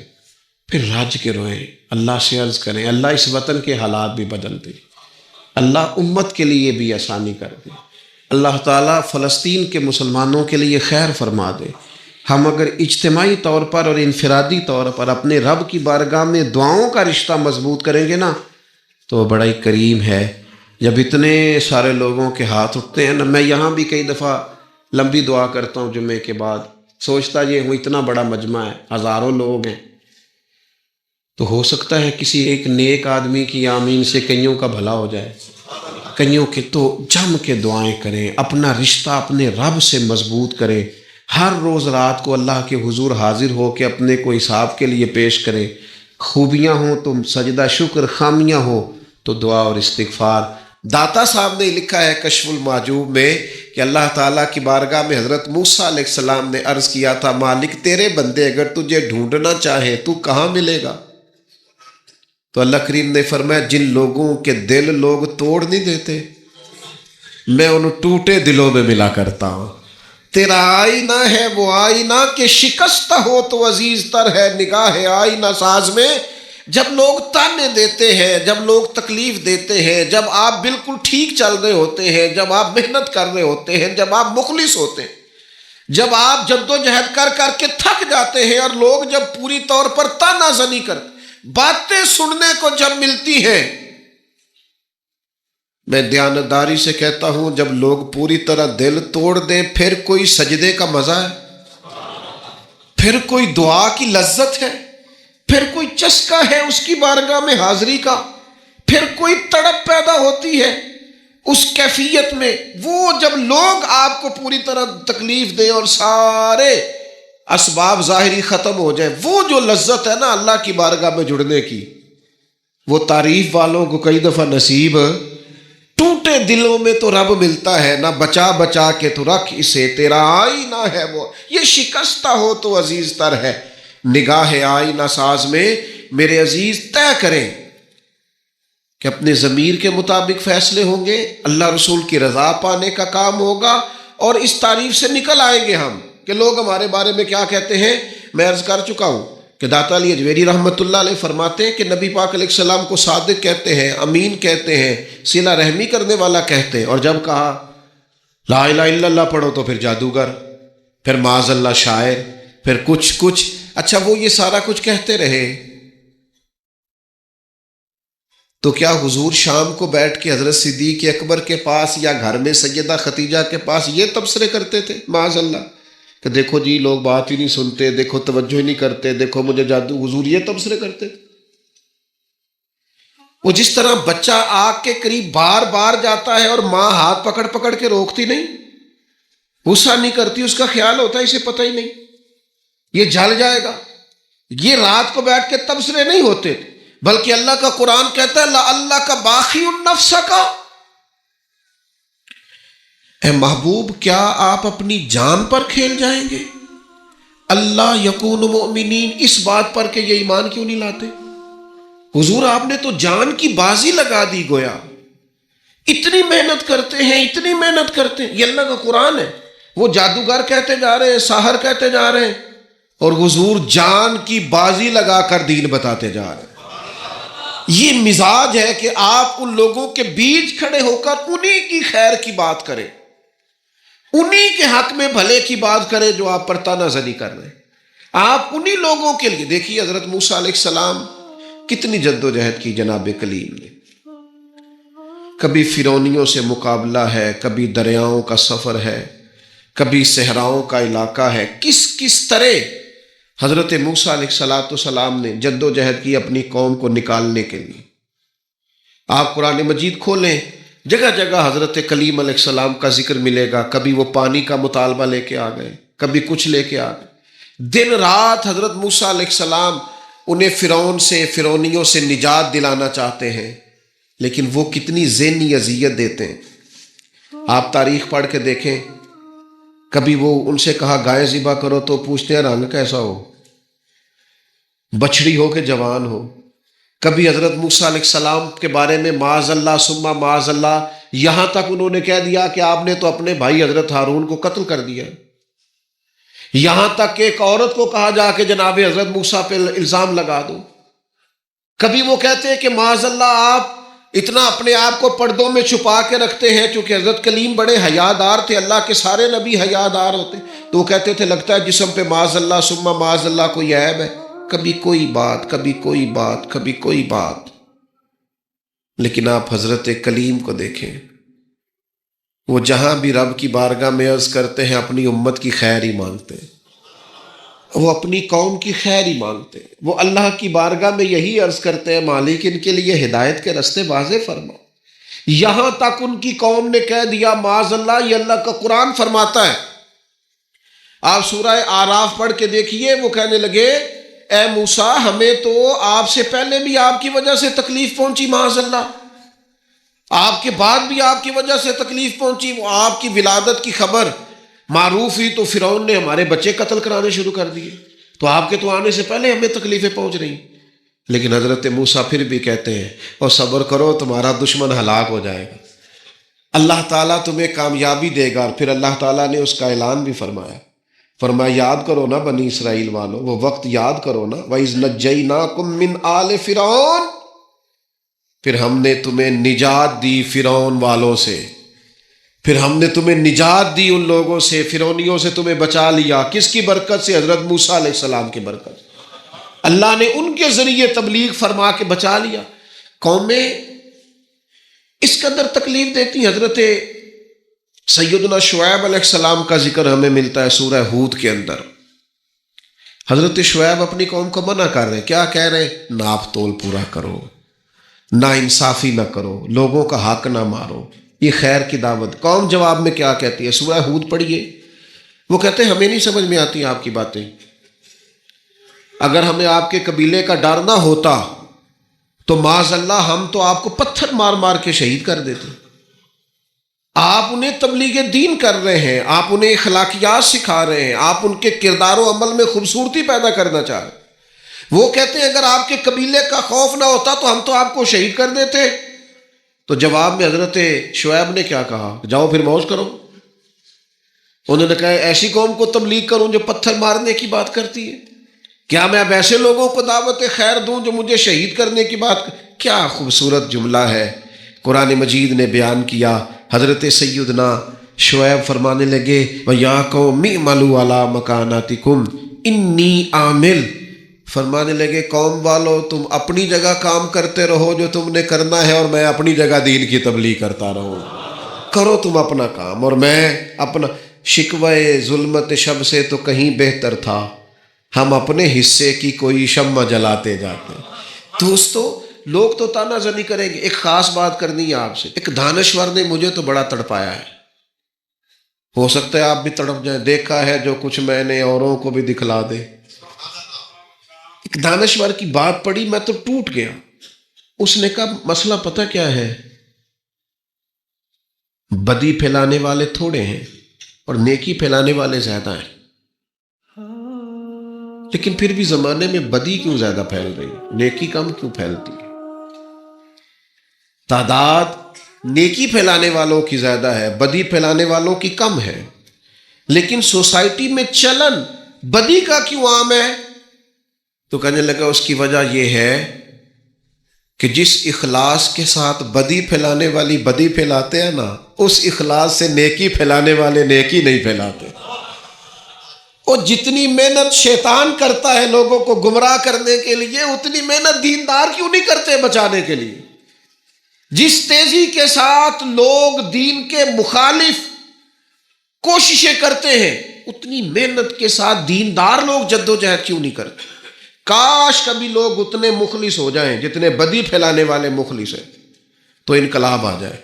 پھر راج کے روئیں، اللہ سے عرض کریں اللہ اس وطن کے حالات بھی بدل دے، اللہ امت کے لیے بھی آسانی کر دے، اللہ تعالیٰ فلسطین کے مسلمانوں کے لیے خیر فرما دے. ہم اگر اجتماعی طور پر اور انفرادی طور پر اپنے رب کی بارگاہ میں دعاؤں کا رشتہ مضبوط کریں گے نا تو بڑا ہی کریم ہے. جب اتنے سارے لوگوں کے ہاتھ اٹھتے ہیں نا، میں یہاں بھی کئی دفعہ لمبی دعا کرتا ہوں جمعے کے بعد، سوچتا یہ ہوں اتنا بڑا مجمع ہے، ہزاروں لوگ ہیں، تو ہو سکتا ہے کسی ایک نیک آدمی کی آمین سے کئیوں کا بھلا ہو جائے. کئیوں کے تو جم کے دعائیں کریں، اپنا رشتہ اپنے رب سے مضبوط کریں. ہر روز رات کو اللہ کے حضور حاضر ہو کے اپنے کو حساب کے لیے پیش کریں. خوبیاں ہوں تو سجدہ شکر، خامیاں ہوں تو دعا اور استغفار. داتا صاحب نے لکھا ہے کشف المعجوب میں کہ اللہ تعالیٰ کی بارگاہ میں حضرت موسیٰ علیہ السلام نے عرض کیا تھا مالک تیرے بندے اگر تجھے ڈھونڈنا چاہے تو کہاں ملے گا؟ تو اللہ کریم نے فرمایا جن لوگوں کے دل لوگ توڑ نہیں دیتے میں ان ٹوٹے دلوں میں ملا کرتا ہوں. تیرا آئینہ ہے وہ آئینہ کہ شکستہ ہو تو عزیز تر ہے نگاہ آئینہ ساز میں. جب لوگ تانے دیتے ہیں، جب لوگ تکلیف دیتے ہیں، جب آپ بالکل ٹھیک چل رہے ہوتے ہیں، جب آپ محنت کر رہے ہوتے ہیں، جب آپ مخلص ہوتے ہیں، جب آپ جد و جہد کر کر کے تھک جاتے ہیں اور لوگ جب پوری طور پر تانا زنی کرتے، باتیں سننے کو جب ملتی ہیں، میں دیانتداری سے کہتا ہوں جب لوگ پوری طرح دل توڑ دیں پھر کوئی سجدے کا مزہ ہے، پھر کوئی دعا کی لذت ہے، پھر کوئی چسکا ہے اس کی بارگاہ میں حاضری کا، پھر کوئی تڑپ پیدا ہوتی ہے اس کیفیت میں. وہ جب لوگ آپ کو پوری طرح تکلیف دیں اور سارے اسباب ظاہری ختم ہو جائیں، وہ جو لذت ہے نا اللہ کی بارگاہ میں جڑنے کی، وہ تعریف والوں کو کئی دفعہ نصیب. ٹوٹے دلوں میں تو رب ملتا ہے، نہ بچا بچا کے تو رکھ اسے تیرا آئینہ ہے وہ، یہ شکستہ ہو تو عزیز تر ہے نگاہ آئینہ ساز میں. میرے عزیز طے کریں کہ اپنے ضمیر کے مطابق فیصلے ہوں گے، اللہ رسول کی رضا پانے کا کام ہوگا، اور اس تعریف سے نکل آئیں گے ہم کہ لوگ ہمارے بارے میں کیا کہتے ہیں. میں عرض کر چکا ہوں کہ داتا علی اجویری رحمۃ اللہ علیہ فرماتے ہیں کہ نبی پاک علیہ السلام کو صادق کہتے ہیں، امین کہتے ہیں، صلہ رحمی کرنے والا کہتے ہیں، اور جب کہا لا الہ الا اللہ پڑھو تو پھر جادوگر، پھر معاذ اللہ شاعر، پھر کچھ اچھا وہ یہ سارا کچھ کہتے رہے تو کیا حضور شام کو بیٹھ کے حضرت صدیق اکبر کے پاس یا گھر میں سیدہ خدیجہ کے پاس یہ تبصرے کرتے تھے معاذ اللہ کہ دیکھو جی لوگ بات ہی نہیں سنتے، دیکھو توجہ ہی نہیں کرتے، دیکھو مجھے جادو؟ حضور یہ تبصرے کرتے تھے؟ وہ جس طرح بچہ آگ کے قریب بار بار جاتا ہے اور ماں ہاتھ پکڑ پکڑ کے روکتی نہیں، غصہ نہیں کرتی، اس کا خیال ہوتا ہے اسے پتہ ہی نہیں یہ جل جائے گا، یہ رات کو بیٹھ کے تبصرے نہیں ہوتے تھے، بلکہ اللہ کا قرآن کہتا ہے اللہ کا باقی النفس کا، اے محبوب کیا آپ اپنی جان پر کھیل جائیں گے؟ اللہ یکون مؤمنین، اس بات پر کہ یہ ایمان کیوں نہیں لاتے؟ حضور آپ نے تو جان کی بازی لگا دی گویا، اتنی محنت کرتے ہیں، اتنی محنت کرتے ہیں، یہ اللہ کا قرآن ہے، وہ جادوگر کہتے جا رہے ہیں، ساحر کہتے جا رہے ہیں، اور حضور جان کی بازی لگا کر دین بتاتے جا رہے ہیں۔ یہ مزاج ہے کہ آپ ان لوگوں کے بیچ کھڑے ہو کر انہی کی خیر کی بات کریں، انہی کے حق میں بھلے کی بات کریں جو آپ پر طعنہ زنی کر رہے ہیں، آپ انہی لوگوں کے لیے۔ دیکھیے حضرت موسیٰ علیہ السلام کتنی جد و جہد کی جناب کلیم نے، کبھی فرعونیوں سے مقابلہ ہے، کبھی دریاؤں کا سفر ہے، کبھی صحراؤں کا علاقہ ہے، کس طرح حضرت موسیٰ علیہ السلام نے جد و جہد کی اپنی قوم کو نکالنے کے لیے۔ آپ قرآن مجید کھولیں، جگہ جگہ حضرت کلیم علیہ السلام کا ذکر ملے گا، کبھی وہ پانی کا مطالبہ لے کے آ گئے، کبھی کچھ لے کے آ گئے، دن رات حضرت موسیٰ علیہ السلام انہیں فرعون سے، فرعونیوں سے نجات دلانا چاہتے ہیں، لیکن وہ کتنی ذہنی اذیت دیتے ہیں۔ آپ تاریخ پڑھ کے دیکھیں، کبھی وہ ان سے کہا گائے ذبح کرو تو پوچھتے ہیں رنگ کیسا ہو، بچڑی ہو کہ جوان ہو۔ کبھی حضرت موسیٰ علیہ السلام کے بارے میں معاذ اللہ ثم معاذ اللہ، یہاں تک انہوں نے کہہ دیا کہ آپ نے تو اپنے بھائی حضرت ہارون کو قتل کر دیا، یہاں تک کہ ایک عورت کو کہا جا کے جناب حضرت موسیٰ پہ الزام لگا دو۔ کبھی وہ کہتے ہیں کہ معاذ اللہ آپ اتنا اپنے آپ کو پردوں میں چھپا کے رکھتے ہیں، چونکہ حضرت کلیم بڑے حیادار تھے، اللہ کے سارے نبی حیادار ہوتے، تو وہ کہتے تھے لگتا ہے جسم پہ معاذ اللہ ثم معاذ اللہ کوئی عیب ہے، کبھی کوئی بات، کبھی کوئی بات، کبھی کوئی بات۔ لیکن آپ حضرت کلیم کو دیکھیں، وہ جہاں بھی رب کی بارگاہ میں عرض کرتے ہیں اپنی امت کی خیر ہی مانگتے ہیں، وہ اپنی قوم کی خیر ہی مانگتے ہیں، وہ اللہ کی بارگاہ میں یہی عرض کرتے ہیں مالک ان کے لیے ہدایت کے راستے واضح فرما۔ یہاں تک ان کی قوم نے کہہ دیا معاذ اللہ، یہ اللہ کا قرآن فرماتا ہے، آپ سورہ آراف پڑھ کے دیکھیے، وہ کہنے لگے اے موسیٰ ہمیں تو آپ سے پہلے بھی آپ کی وجہ سے تکلیف پہنچی، معاذ اللہ آپ کے بعد بھی آپ کی وجہ سے تکلیف پہنچی، وہ آپ کی ولادت کی خبر معروف ہوئی تو فرعون نے ہمارے بچے قتل کرانے شروع کر دیے، تو آپ کے تو آنے سے پہلے ہمیں تکلیفیں پہنچ رہی۔ لیکن حضرت موسیٰ پھر بھی کہتے ہیں اور صبر کرو تمہارا دشمن ہلاک ہو جائے گا، اللہ تعالیٰ تمہیں کامیابی دے گا۔ اور پھر اللہ تعالیٰ نے اس کا اعلان بھی فرمایا، فرمایا یاد کرو نا بنی اسرائیل والوں، وہ وقت یاد کرو نا، وَإِذْ نَجَّيْنَاكُمْ مِنْ آلِ فِرْعَوْنَ، پھر ہم نے تمہیں نجات دی فرعون والوں سے، پھر ہم نے تمہیں نجات دی ان لوگوں سے، فرعونیوں سے تمہیں بچا لیا۔ کس کی برکت سے؟ حضرت موسیٰ علیہ السلام کی برکت، اللہ نے ان کے ذریعے تبلیغ فرما کے بچا لیا۔ قومیں اس قدر تکلیف دیتی ہیں۔ حضرت سیدنا شعیب علیہ السلام کا ذکر ہمیں ملتا ہے سورہ ہود کے اندر۔ حضرت شعیب اپنی قوم کو منع کر رہے ہیں، کیا کہہ رہے ہیں؟ ناپ تول پورا کرو، نا انصافی نہ کرو، لوگوں کا حق نہ مارو، یہ خیر کی دعوت۔ قوم جواب میں کیا کہتی ہے؟ سورہ ہود پڑھیے، وہ کہتے ہیں ہمیں نہیں سمجھ میں آتی آپ کی باتیں، اگر ہمیں آپ کے قبیلے کا ڈر نہ ہوتا تو معاذ اللہ ہم تو آپ کو پتھر مار مار کے شہید کر دیتے۔ آپ انہیں تبلیغ دین کر رہے ہیں، آپ انہیں اخلاقیات سکھا رہے ہیں، آپ ان کے کردار و عمل میں خوبصورتی پیدا کرنا چاہ رہے ہیں۔ وہ کہتے ہیں اگر آپ کے قبیلے کا خوف نہ ہوتا تو ہم تو آپ کو شہید کر دیتے۔ تو جواب میں حضرت شعیب نے کیا کہا؟ جاؤ پھر موج کرو۔ انہوں نے کہا ایسی قوم کو تبلیغ کروں جو پتھر مارنے کی بات کرتی ہے؟ کیا میں اب ایسے لوگوں کو دعوت خیر دوں جو مجھے شہید کرنے کی بات؟ کیا خوبصورت جملہ ہے قرآن مجید نے بیان کیا۔ حضرت سیدنا شعیب فرمانے لگے وَيَا قَوْمِ اعْمَلُوا عَلَىٰ مَكَانَتِكُمْ إِنِّي عَامِلٌ، فرمانے لگے قوم والو تم اپنی جگہ کام کرتے رہو جو تم نے کرنا ہے، اور میں اپنی جگہ دین کی تبلیغ کرتا رہوں. کرو تم اپنا کام اور میں اپنا. شکوے ظلمت شب سے تو کہیں بہتر تھا، ہم اپنے حصے کی کوئی شمع جلاتے جاتے. دوستو لوگ تو تانا زنی کریں گے. ایک خاص بات کرنی ہے آپ سے. ایک دانشور نے مجھے تو بڑا تڑپایا ہے، ہو سکتا ہے آپ بھی تڑپ جائیں. دیکھا ہے جو کچھ میں نے اوروں کو بھی دکھلا دے. ایک دانشور کی بات پڑھی میں تو ٹوٹ گیا. اس نے کہا مسئلہ پتہ کیا ہے، بدی پھیلانے والے تھوڑے ہیں اور نیکی پھیلانے والے زیادہ ہیں، لیکن پھر بھی زمانے میں بدی کیوں زیادہ پھیل رہی ہے، نیکی کم کیوں پھیلتی ہے؟ تعداد نیکی پھیلانے والوں کی زیادہ ہے، بدی پھیلانے والوں کی کم ہے، لیکن سوسائٹی میں چلن بدی کا کیوں عام ہے؟ تو کہنے لگا اس کی وجہ یہ ہے کہ جس اخلاص کے ساتھ بدی پھیلانے والی بدی پھیلاتے ہیں نا، اس اخلاص سے نیکی پھیلانے والے نیکی نہیں پھیلاتے. اور جتنی محنت شیطان کرتا ہے لوگوں کو گمراہ کرنے کے لیے، اتنی محنت دیندار کیوں نہیں کرتے بچانے کے لیے؟ جس تیزی کے ساتھ لوگ دین کے مخالف کوششیں کرتے ہیں، اتنی محنت کے ساتھ دیندار لوگ جدوجہد کیوں نہیں کرتے؟ کاش کبھی لوگ اتنے مخلص ہو جائیں جتنے بدی پھیلانے والے مخلص ہیں، تو انقلاب آ جائے.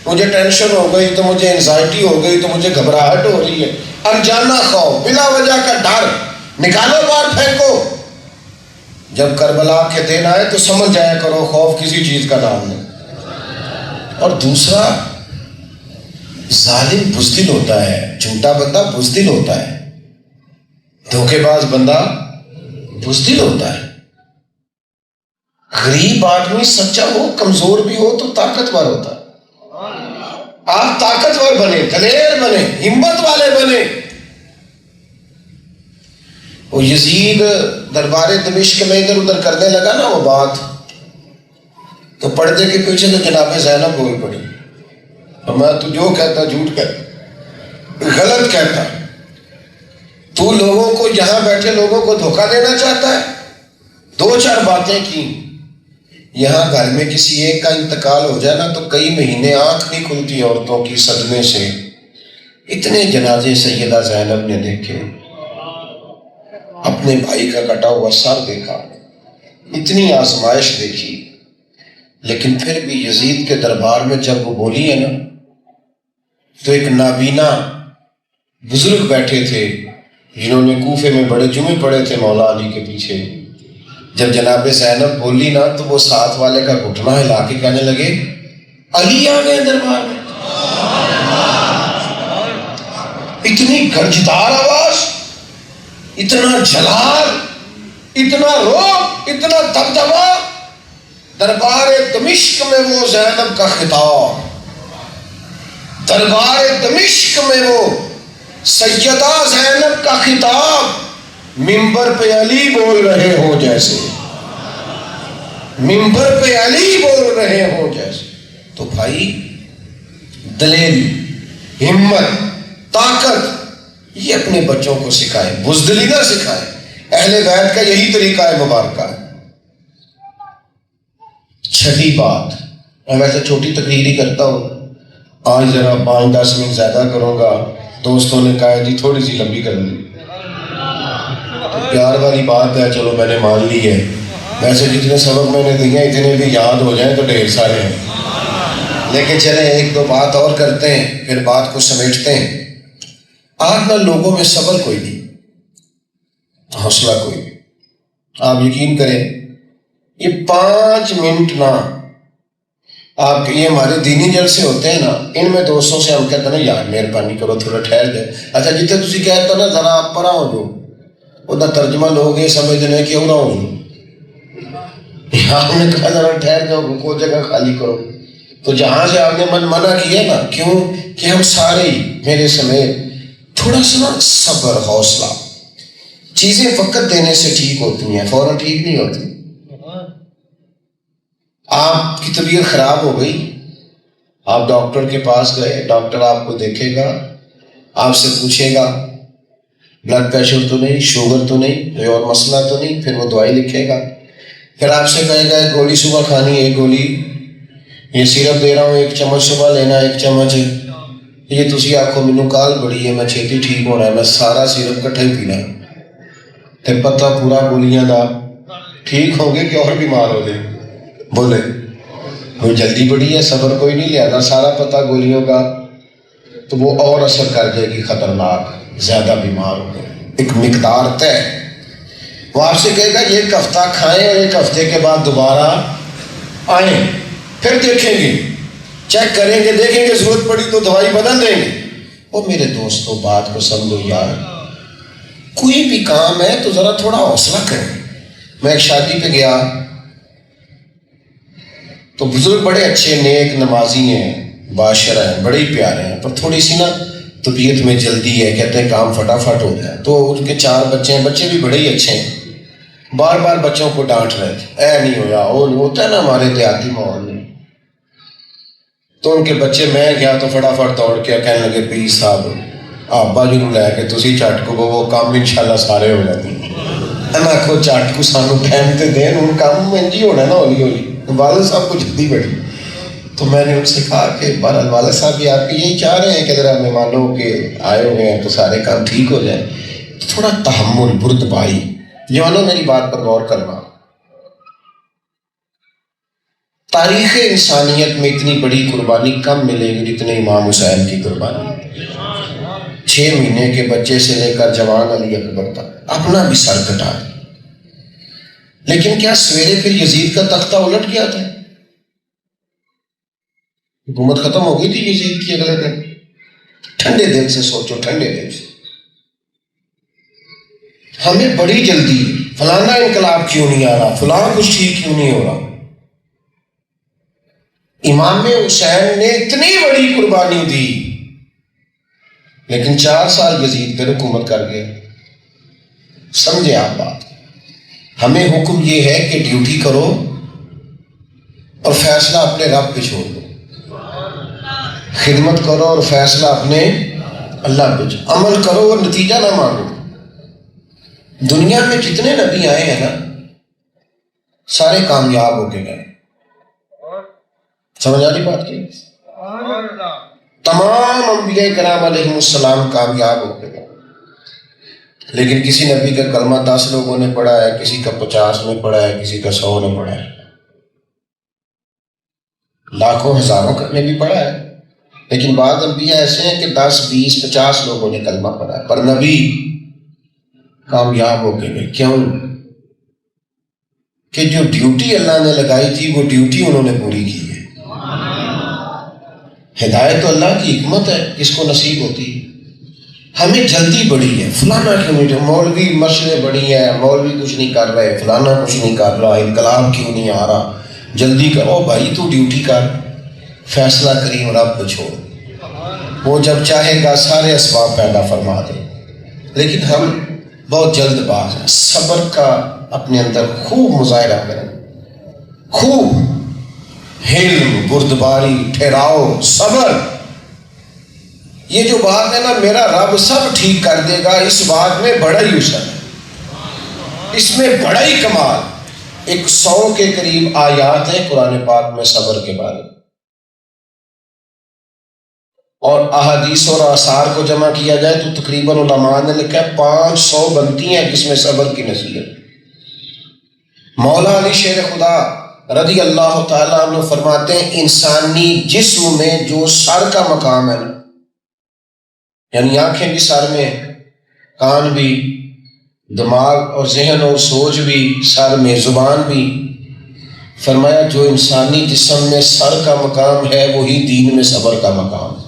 مجھے ٹینشن ہو گئی تو مجھے انزائٹی ہو گئی تو مجھے گھبراہٹ ہو رہی ہے، انجانا خوف، بلا وجہ کا ڈر، نکالو باہر پھینکو. جب کربلا کے دن آئے تو سمجھ جایا کرو خوف کسی چیز کا نام نہیں. اور دوسرا، ظالم بزدل ہوتا ہے، جھوٹا بندہ بزدل ہوتا ہے، دھوکے باز بندہ بزدل ہوتا ہے. غریب آدمی سچا ہو، کمزور بھی ہو تو طاقتور ہوتا ہے. آپ طاقتور بنے، دلیر بنے، ہمت والے بنے. وہ یزید دربار دمشق میں ادھر ادھر کرنے لگا نا وہ بات، تو پردے کے پیچھے تو جناب زینب ہوئی پڑی. اور میں تو جو کہتا جھوٹ کہتا، غلط کہتا. تو لوگوں کو یہاں بیٹھے لوگوں کو دھوکہ دینا چاہتا ہے. دو چار باتیں کی. یہاں گھر میں کسی ایک کا انتقال ہو جائے نا تو کئی مہینے آنکھ نہیں کھلتی عورتوں کی صدمے سے. اتنے جنازے سیدہ زینب نے دیکھے، اپنے بھائی کا کٹا ہوا سر دیکھا، اتنی آزمائش دیکھی. لیکن پھر بھی یزید کے دربار میں جب وہ بولی ہے نا، تو ایک نابینا بزرگ بیٹھے تھے جنہوں نے کوفے میں بڑے جمعے پڑے تھے مولا علی کے پیچھے. جب جناب زینب بولی نا تو وہ ساتھ والے کا گھٹنا ہلا کے کہنے لگے علی آ گئے دربار میں. اتنی گرجدار آواز، اتنا جلال، اتنا روب، اتنا دبدبا. دربار دمشق میں وہ زینب کا خطاب، دربار دمشق میں وہ سیدہ زینب کا خطاب، منبر پہ علی بول رہے ہو جیسے، منبر پہ علی بول رہے ہو جیسے. تو بھائی دلیری، ہمت، طاقت یہ اپنے بچوں کو سکھائے، بزدلی نہ سکھائے. اہل بیت کا یہی طریقہ ہے مبارکہ. چھٹی بات، میں ویسے چھوٹی تقریر ہی کرتا ہوں، آج ذرا 5-10 منٹ زیادہ کروں گا. دوستوں نے کہا جی تھوڑی سی لمبی کر لی، پیار والی بات ہے، چلو میں نے مان لی ہے. ویسے جتنے سبق میں نے دیے اتنے بھی یاد ہو جائیں تو ڈھیر سارے ہیں، لیکن چلیں ایک دو بات اور کرتے ہیں پھر بات کو سمیٹتے ہیں. آج نہ لوگوں میں صبر کوئی نہیں، حوصلہ کوئی نہیں. آپ یقین کریں یہ 5 منٹ نہ آپ کے، یہ ہمارے دینی جلسے ہوتے ہیں نا، ان میں دوستوں سے ہم کہتے ہیں نا یار مہربانی کرو تھوڑا ٹھہر جائے. اچھا جتنے تسی کہتے نا ذرا آپ پرا ہو جو، ادھر ترجمہ لوگ یہ سمجھنے کیوں نہ ہو جو. آپ نے کہا ذرا ٹھہر جاؤ، رکو، جگہ خالی کرو. تو جہاں سے آپ نے منع کیا نا، کیوں کہ ہم سارے ہی میرے سمیت تھوڑا سا نا صبر، حوصلہ. چیزیں وقت دینے سے ٹھیک ہوتی ہیں، فوراً ٹھیک نہیں ہوتی. آپ کی طبیعت خراب ہو گئی، آپ ڈاکٹر کے پاس گئے، ڈاکٹر آپ کو دیکھے گا، آپ سے پوچھے گا بلڈ پریشر تو نہیں، شوگر تو نہیں، کوئی اور مسئلہ تو نہیں، پھر وہ دوائی لکھے گا، پھر آپ سے کہے گا ایک گولی صبح کھانی، ایک گولی یہ سیرپ دے رہا ہوں، 1 چمچ صبح لینا، 1 چمچ یہ تسی آخو مینوں کال بڑی ہے، میں چھیتی ٹھیک ہونا ہے، میں سارا سیرپ کٹھے ہی پینا تے پتہ پورا گولیاں دا ٹھیک ہو گے کہ اور بیمار ہو گئے؟ بولے کوئی جلدی بڑی ہے، صبر کوئی نہیں، لہذا سارا پتہ گولیوں کا، تو وہ اور اثر کر جائے گی، خطرناک، زیادہ بیمار ہو گئے۔ ایک مقدار طے، وہ آپ سے کہے گا یہ 1 ہفتہ کھائیں اور 1 ہفتے کے بعد دوبارہ آئیں، پھر دیکھیں گے، چیک کریں گے، دیکھیں گے ضرورت پڑی تو دوائی بدل دیں گے۔ وہ میرے دوستوں بات کو سمجھو یار، کوئی بھی کام ہے تو ذرا تھوڑا حوصلہ کریں۔ میں ایک شادی پہ گیا تو بزرگ بڑے اچھے نیک نمازی ہیں، باشرہ ہیں، بڑے ہی پیارے ہیں، پر تھوڑی سی نا طبیعت میں جلدی ہے، کہتے ہیں کام فٹافٹ ہو جائے، تو ان کے 4 بچے ہیں، بچے بھی بڑے ہی اچھے ہیں، بار بار بچوں کو ڈانٹ رہے تھے، اے نہیں ہوا، وہ نہیں ہوتا ہے نا ہمارے دیہاتی ماحول میں۔ تو ان کے بچے، میں گیا تو فٹافٹ دوڑ کے کہنے لگے پیر صاحب ابا جی لے کے تسی چٹ کو وہ کام انشاءاللہ سارے ہو جاتے ہیں۔ میں آخو چٹ کو سانو ٹائم تے دین، ان کام انج ہی ہونا نا ہولی ہولی۔ والد صاحب کو جلدی بڑی، تو میں نے ان سے کہا کہ بہرحال والد صاحب بھی آپ کی یہی چاہ رہے ہیں کہ ذرا مہمانوں کے آئے ہوئے ہیں تو سارے کام ٹھیک ہو جائیں، تو تھوڑا تحمل، بردباری۔ جوانوں میری بات پر غور کرنا، تاریخ انسانیت میں اتنی بڑی قربانی کم ملے گی جتنے امام حسین کی قربانی۔ 6 مہینے کے بچے سے لے کر جوان علی اکبر تک اپنا بھی سر کٹا دیا، لیکن کیا سویرے پھر یزید کا تختہ الٹ گیا تھا؟ حکومت ختم ہو گئی تھی یزید کی اگلے دن؟ ٹھنڈے دل سے سوچو، ٹھنڈے دل سے۔ ہمیں بڑی جلدی، فلانا انقلاب کیوں نہیں آ رہا، فلاں کچھ ٹھیک کیوں نہیں ہو رہا۔ امام حسین نے اتنی بڑی قربانی دی، لیکن 4 سال یزید پہ حکومت کر گیا۔ سمجھے آپ بات؟ ہمیں حکم یہ ہے کہ ڈیوٹی کرو اور فیصلہ اپنے رب پہ چھوڑ دو، خدمت کرو اور فیصلہ اپنے اللہ پہ چھوڑو، عمل کرو اور نتیجہ نہ مانگو۔ دنیا میں جتنے نبی آئے ہیں نا، سارے کامیاب ہو کے گئے۔ سمجھ آ رہی بات کی؟ تمام انبیاء کرام علیہ السلام کامیاب ہو کے گئے، لیکن کسی نبی کا کلمہ 10 لوگوں نے پڑھا ہے، کسی کا 50 نے پڑھا ہے، کسی کا 100 نے پڑھا ہے، لاکھوں ہزاروں نے بھی پڑھا ہے، لیکن بعض انبیاء ایسے ہیں کہ 10 20 50 لوگوں نے کلمہ پڑھا ہے، پر نبی کامیاب ہو کے گئے۔ کیوں؟ کہ جو ڈیوٹی اللہ نے لگائی تھی وہ ڈیوٹی انہوں نے پوری کی ہے۔ ہدایت تو اللہ کی حکمت ہے، کس کو نصیب ہوتی ہے۔ ہمیں جلدی بڑی ہے، فلانا کیوں نہیں، مولوی مسجدیں بڑی ہیں، مولوی کچھ نہیں کر رہے، فلانا کچھ نہیں کر رہا، انقلاب کیوں نہیں آ رہا، جلدی کرو بھائی، تو ڈیوٹی کر، فیصلہ کریم رب کو چھوڑ، وہ جب چاہے گا سارے اسباب پیدا فرما دے۔ لیکن ہم بہت جلد باز ہیں۔ صبر کا اپنے اندر خوب مظاہرہ کریں، خوب حلم، بردباری، ٹھہراؤ، صبر۔ یہ جو بات ہے نا میرا رب سب ٹھیک کر دے گا، اس بات میں بڑا ہی حسن ہے، اس میں بڑا ہی کمال۔ 100 کے قریب آیات ہیں قرآن پاک میں صبر کے بارے میں، اور احادیث اور آثار کو جمع کیا جائے تو تقریباً علماء نے لکھا ہے 500 بنتی ہیں جس میں صبر کی نصیحت۔ مولا علی شیر خدا رضی اللہ تعالیٰ عنہ فرماتے ہیں انسانی جسم میں جو سر کا مقام ہے نا، یعنی آنکھیں بھی سر میں، کان بھی، دماغ اور ذہن اور سوچ بھی سر میں، زبان بھی، فرمایا جو انسانی جسم میں سر کا مقام ہے وہی دین میں صبر کا مقام ہے۔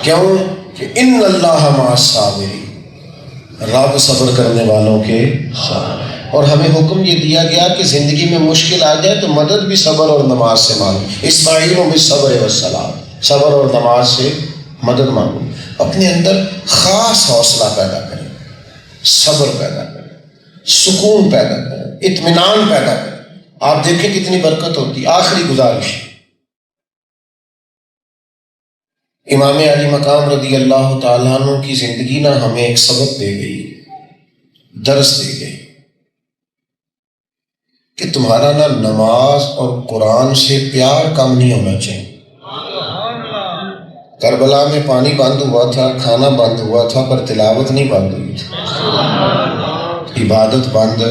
کیوں؟ کہ ان اللہ مع الصابرین، رب صبر کرنے والوں کے ساتھ۔ اور ہمیں حکم یہ دیا گیا کہ زندگی میں مشکل آ جائے تو مدد بھی صبر اور نماز سے مانگو، استعینوا بالصبر والصلاۃ، صبر اور نماز سے مدد مانگو۔ اپنے اندر خاص حوصلہ پیدا کریں، صبر پیدا کریں، سکون پیدا کریں، اطمینان پیدا کریں، آپ دیکھیں کتنی برکت ہوتی۔ آخری گزارش، امام علی مقام رضی اللہ تعالیٰ عنہ کی زندگی نہ ہمیں ایک سبق دے گئی، درس دے گئی کہ تمہارا نہ نماز اور قرآن سے پیار کم نہیں ہونا چاہیے۔ کربلا میں پانی بند ہوا تھا، کھانا بند ہوا تھا، پر تلاوت نہیں بند ہوئی تھی، عبادت بند۔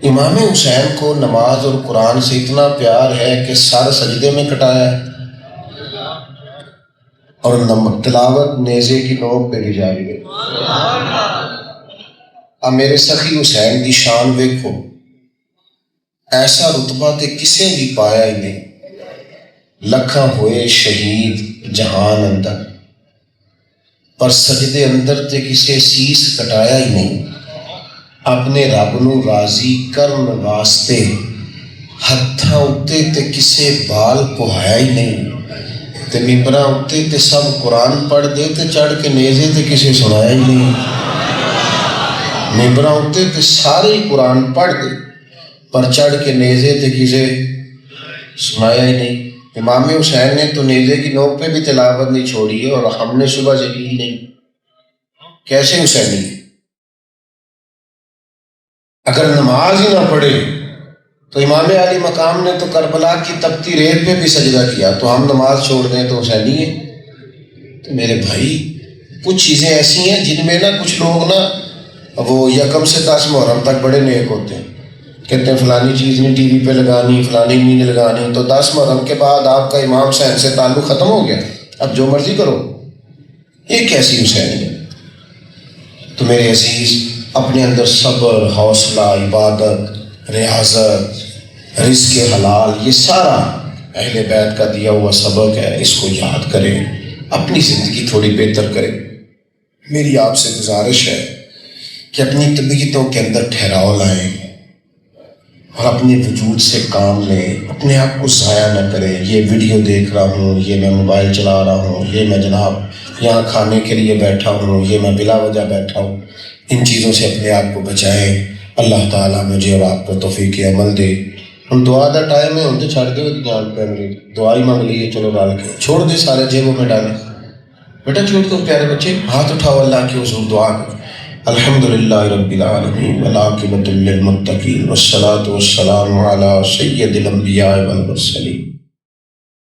امام حسین کو نماز اور قرآن سے اتنا پیار ہے کہ سر سجدے میں کٹایا ہے اور تلاوت نیزے کی نوک پہ بھی جاری ہے۔ اب میرے سخی حسین دی شان ویکھو، ایسا رتبہ تے کسے بھی پایا ہی نہیں۔ لکھاں ہوئے شہید جہان اندر، پر سجدے اندر تے کسے سیس کٹایا ہی نہیں۔ اپنے رب نو راضی کرن واسطے ہتھاں اتے تے کسے بال پہایا ہی نہیں، تے ممبراں اتے تے سب قرآن پڑھ دے تے چڑھ کے نیزے تے کسے سنایا ہی نہیں۔ ممبراں اتے تے سارے ہی قرآن پڑھ دے پر چڑھ کے نیزے تے کسے سنایا ہی نہیں۔ امام حسین نے تو نیزے کی نوک پہ بھی تلاوت نہیں چھوڑی ہے، اور ہم نے صبح جگی ہی نہیں۔ کیسے حسینی؟ اگر نماز ہی نہ پڑھے تو امام علی مقام نے تو کربلا کی تپتی ریت پہ بھی سجدہ کیا، تو ہم نماز چھوڑ دیں تو حسینی ہے؟ تو میرے بھائی، کچھ چیزیں ایسی ہیں جن میں نا کچھ لوگ نا وہ یکم سے 10 محرم تک بڑے نیک ہوتے ہیں، کہتے ہیں فلانی چیز نہیں ٹی وی پہ لگانی، فلانی نہیں لگانی، تو 10 محرم کے بعد آپ کا امام حسین سے تعلق ختم ہو گیا، اب جو مرضی کرو۔ یہ کیسی حسینی ہے؟ تو میرے عزیز، اپنے اندر صبر، حوصلہ، عبادت، ریاضت، رزق حلال، یہ سارا اہل بیت کا دیا ہوا سبق ہے، اس کو یاد کریں، اپنی زندگی تھوڑی بہتر کریں۔ میری آپ سے گزارش ہے کہ اپنی طبیعتوں کے اندر ٹھہراؤ لائیں اور اپنے وجود سے کام لیں، اپنے آپ کو ضائع نہ کریں۔ یہ ویڈیو دیکھ رہا ہوں، یہ میں موبائل چلا رہا ہوں، یہ میں جناب یہاں کھانے کے لیے بیٹھا ہوں، یہ میں بلا وجہ بیٹھا ہوں، ان چیزوں سے اپنے آپ کو بچائیں۔ اللہ تعالیٰ مجھے اور آپ کو توفیق عمل دے۔ ہم دعا دا ٹائم ہے، ہم تو چھڑ دے جان پہ دعا ہی مانگ لیے، چلو ڈال کے چھوڑ دے، سارے جیبوں میں ڈالیں۔ بیٹا چھوڑ دو پیارے بچے، ہاتھ اٹھاؤ اللہ کے حضور، دعا کرو۔ الحمدللہ رب العالمین والعاقبۃ للمتقین والصلاۃ والسلام علی سید الانبیاء والمرسلین۔